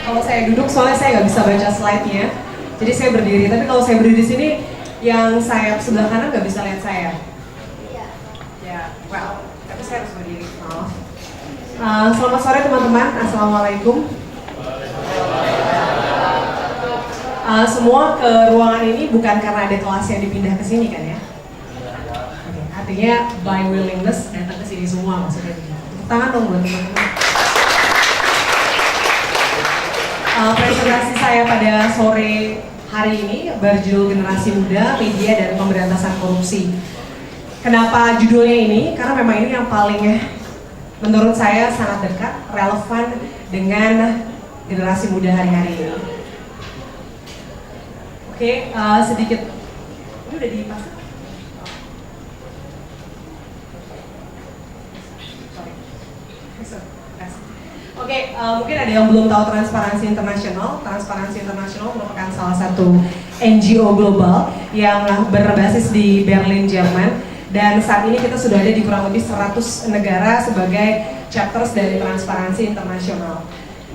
Kalau saya duduk, soalnya saya nggak bisa baca slide-nya, jadi saya berdiri. Tapi kalau saya berdiri di sini, yang sayap sebelah kanan nggak bisa lihat saya. Ya, well, tapi saya harus berdiri. Maaf. Selamat sore teman-teman, assalamualaikum. Semua ke ruangan ini bukan karena ada kelas yang dipindah ke sini kan ya? Oke, artinya by willingness datang ke sini semua maksudnya. Tepuk tangan dong buat teman-teman. Presentasi saya pada sore hari ini berjudul Generasi Muda, Media dan Pemberantasan Korupsi. Kenapa judulnya ini? Karena memang ini yang paling menurut saya sangat dekat, relevan dengan generasi muda hari-hari ini. Oke, sedikit, ini udah dipasang? Oke, mungkin ada yang belum tahu Transparansi International. Transparansi International merupakan salah satu NGO global yang berbasis di Berlin, Jerman. Dan saat ini kita sudah ada di kurang lebih 100 negara sebagai chapters dari Transparansi International.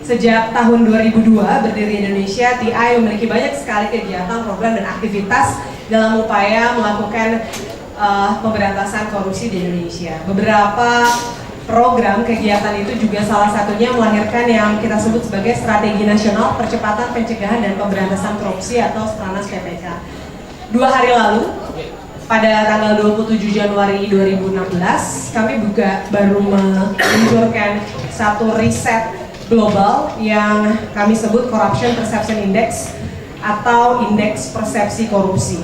Sejak tahun 2002 berdiri Indonesia, TI memiliki banyak sekali kegiatan, program, dan aktivitas dalam upaya melakukan pemberantasan korupsi di Indonesia. Beberapa program kegiatan itu juga salah satunya melahirkan yang kita sebut sebagai Strategi Nasional Percepatan Pencegahan dan Pemberantasan Korupsi atau Stranas PPK. 2 hari lalu, pada tanggal 27 Januari 2016, kami juga baru meluncurkan satu riset global yang kami sebut Corruption Perception Index atau Indeks Persepsi Korupsi.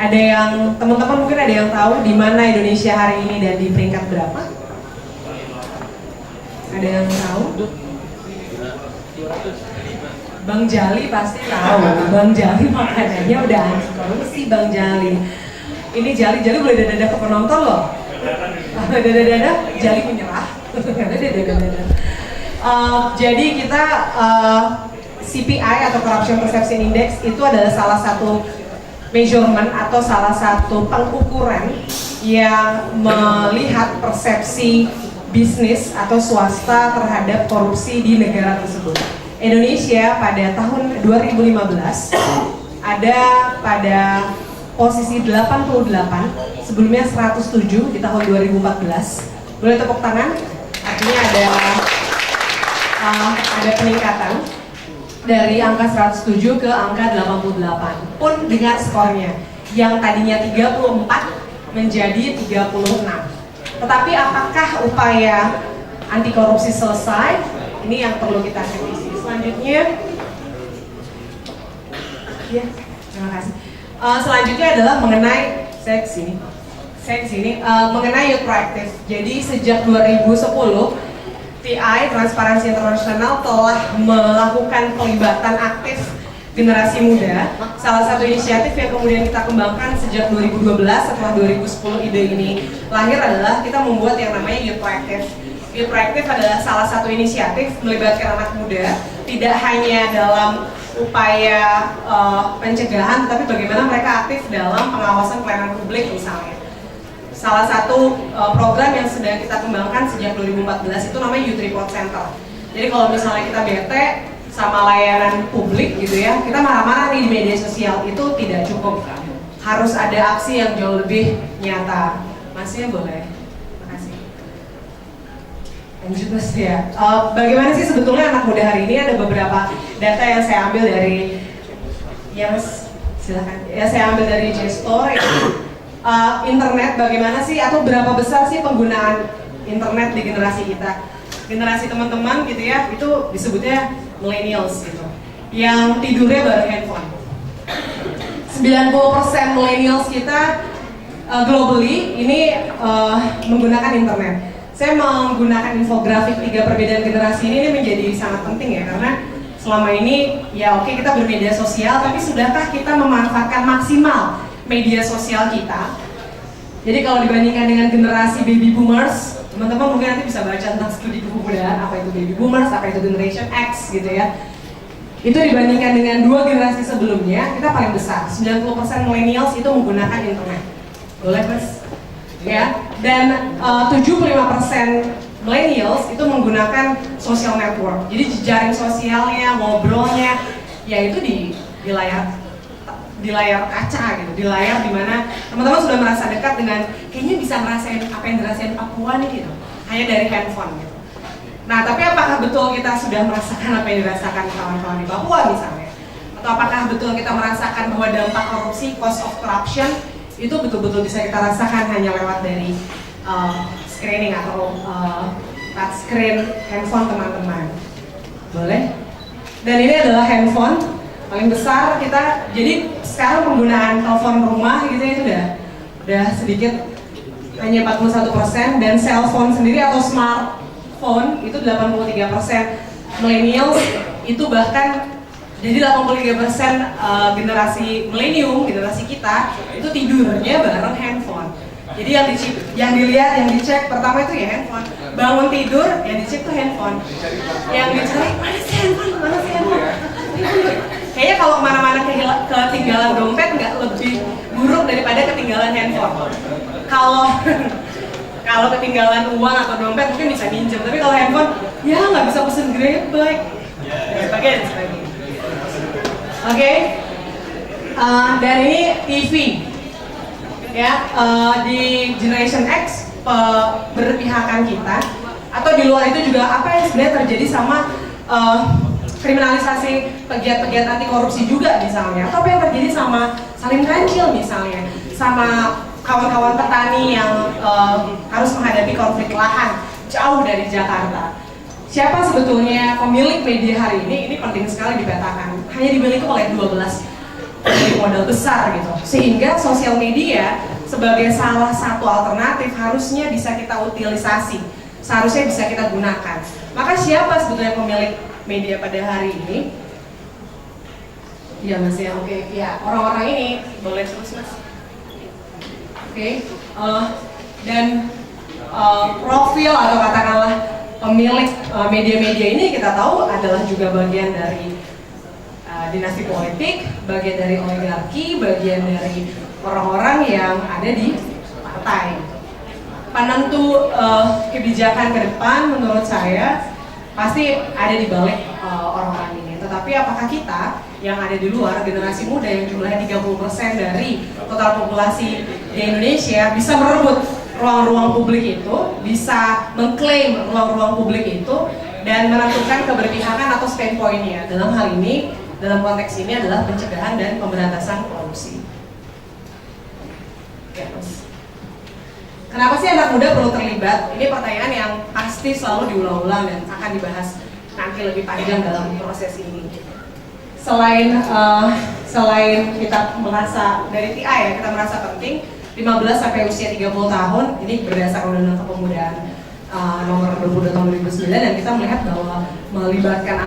Ada yang, teman-teman mungkin ada yang tahu di mana Indonesia hari ini dan di peringkat berapa? Ada yang tahu? Bang Jali pasti tahu. Bang Jali makanannya udah anti korupsi Bang Jali. Ini Jali boleh dada-dada ke penonton loh. Dada-dada, Jali menyerah. Dada-dada. Jadi kita CPI atau Corruption Perception Index itu adalah salah satu measurement atau salah satu pengukuran yang melihat persepsi bisnis atau swasta terhadap korupsi di negara tersebut. Indonesia pada tahun 2015 ada pada posisi 88, sebelumnya 107 di tahun 2014. Boleh tepuk tangan? Artinya ada peningkatan dari angka 107 ke angka 88 pun dengan skornya yang tadinya 34 menjadi 36. Tetapi apakah upaya anti korupsi selesai? Ini yang perlu kita kritisi. Selanjutnya, ya, terima kasih. Selanjutnya adalah mengenai mengenai youth proactive. Jadi sejak 2010 TI Transparansi International telah melakukan pelibatan aktif generasi muda. Salah satu inisiatif yang kemudian kita kembangkan sejak 2012 setelah 2010 ide ini lahir adalah kita membuat yang namanya Youth Proactive. Youth Proactive adalah salah satu inisiatif melibatkan anak muda, tidak hanya dalam upaya pencegahan, tapi bagaimana mereka aktif dalam pengawasan pelayanan publik misalnya. Salah satu program yang sedang kita kembangkan sejak 2014 itu namanya Youth Report Center. Jadi kalau misalnya kita bete sama layanan publik gitu ya, kita marah-marah nih di media sosial, itu tidak cukup. Harus ada aksi yang jauh lebih nyata. Masnya boleh? Makasih. Lanjut Mas ya. Bagaimana sih sebetulnya anak muda hari ini? Ada beberapa data yang saya ambil dari, ya Mas, silakan. Ya saya ambil dari JSTOR. Internet bagaimana sih, atau berapa besar sih penggunaan internet di generasi kita? Generasi teman-teman gitu ya, itu disebutnya millennials gitu, yang tidurnya baru handphone. 90% millennials kita globally ini menggunakan internet. Saya menggunakan infografik 3 perbedaan generasi ini menjadi sangat penting ya, karena selama ini ya oke, kita bermedia sosial, tapi sudahkah kita memanfaatkan maksimal media sosial kita? Jadi kalau dibandingkan dengan generasi baby boomers, teman-teman mungkin nanti bisa baca tentang studi kepemudaan, apa itu baby boomers, apa itu generation X gitu ya. Itu dibandingkan dengan 2 generasi sebelumnya, kita paling besar. 90% millennials itu menggunakan internet. Boleh Mas? Ya. Dan 75% millennials itu menggunakan social network. Jadi jejaring sosialnya, ngobrolnya, ya itu di layar kaca gitu, di layar dimana teman-teman sudah merasa dekat dengan kayaknya bisa merasain apa yang dirasain Papua nih gitu, hanya dari handphone gitu. Nah, tapi apakah betul kita sudah merasakan apa yang dirasakan kawan-kawan di Papua misalnya? Atau apakah betul kita merasakan bahwa dampak korupsi, cost of corruption itu betul-betul bisa kita rasakan hanya lewat dari screening atau touchscreen handphone teman-teman? Boleh? Dan ini adalah handphone paling besar kita. Jadi sekarang penggunaan telepon rumah gitu itu udah sedikit, hanya 41%, dan cellphone sendiri atau smartphone itu 83%. Millennials itu bahkan jadi 83% generasi milenium, generasi kita itu tidurnya bareng handphone. Jadi yang dilihat, yang dicek pertama itu ya handphone. Bangun tidur, yang dicek tuh handphone. Yang dicari, mana sih handphone, mana sih handphone. Kayaknya kalau kemana-mana ketinggalan dompet nggak lebih buruk daripada ketinggalan handphone. Kalau ketinggalan uang atau dompet mungkin bisa minjem, tapi kalau handphone ya nggak bisa pesen Grab, dan sebagainya. Oke. Dan ini TV. Ya, di Generation X berpihakan kita, atau di luar itu juga apa yang sebenarnya terjadi sama kriminalisasi pegiat-pegiat anti korupsi juga misalnya, atau apa yang terjadi sama Salim Kancil misalnya, sama kawan-kawan petani yang harus menghadapi konflik lahan jauh dari Jakarta. Siapa sebetulnya pemilik media hari ini penting sekali dipetakan. Hanya dimiliki oleh 12 pemilik modal besar gitu. Sehingga sosial media sebagai salah satu alternatif harusnya bisa kita utilisasi, seharusnya bisa kita gunakan. Maka siapa sebetulnya pemilik media pada hari ini? Iya Mas ya, oke. Ya, orang-orang ini boleh terus Mas. Oke. Dan profil atau katakanlah pemilik media-media ini kita tahu adalah juga bagian dari dinasti politik, bagian dari oligarki, bagian dari orang-orang yang ada di partai. Penentu kebijakan ke depan menurut saya pasti ada di balik orang-orang ini. Tetapi apakah kita yang ada di luar, generasi muda yang jumlahnya 30% dari total populasi di Indonesia bisa merebut ruang-ruang publik itu, bisa mengklaim ruang-ruang publik itu dan menentukan keberpihakan atau standpoint-nya. Dalam hal ini, dalam konteks ini adalah pencegahan dan pemberantasan korupsi. Ya, kenapa sih anak muda perlu terlibat? Ini pertanyaan yang pasti selalu diulang-ulang dan akan dibahas nanti lebih panjang dalam proses ini. Selain kita merasa dari TI ya, kita merasa penting 15 sampai usia 30 tahun, ini berdasarkan Undang-Undang Kepemudaan nomor 22 tahun 2009, dan kita melihat bahwa melibatkan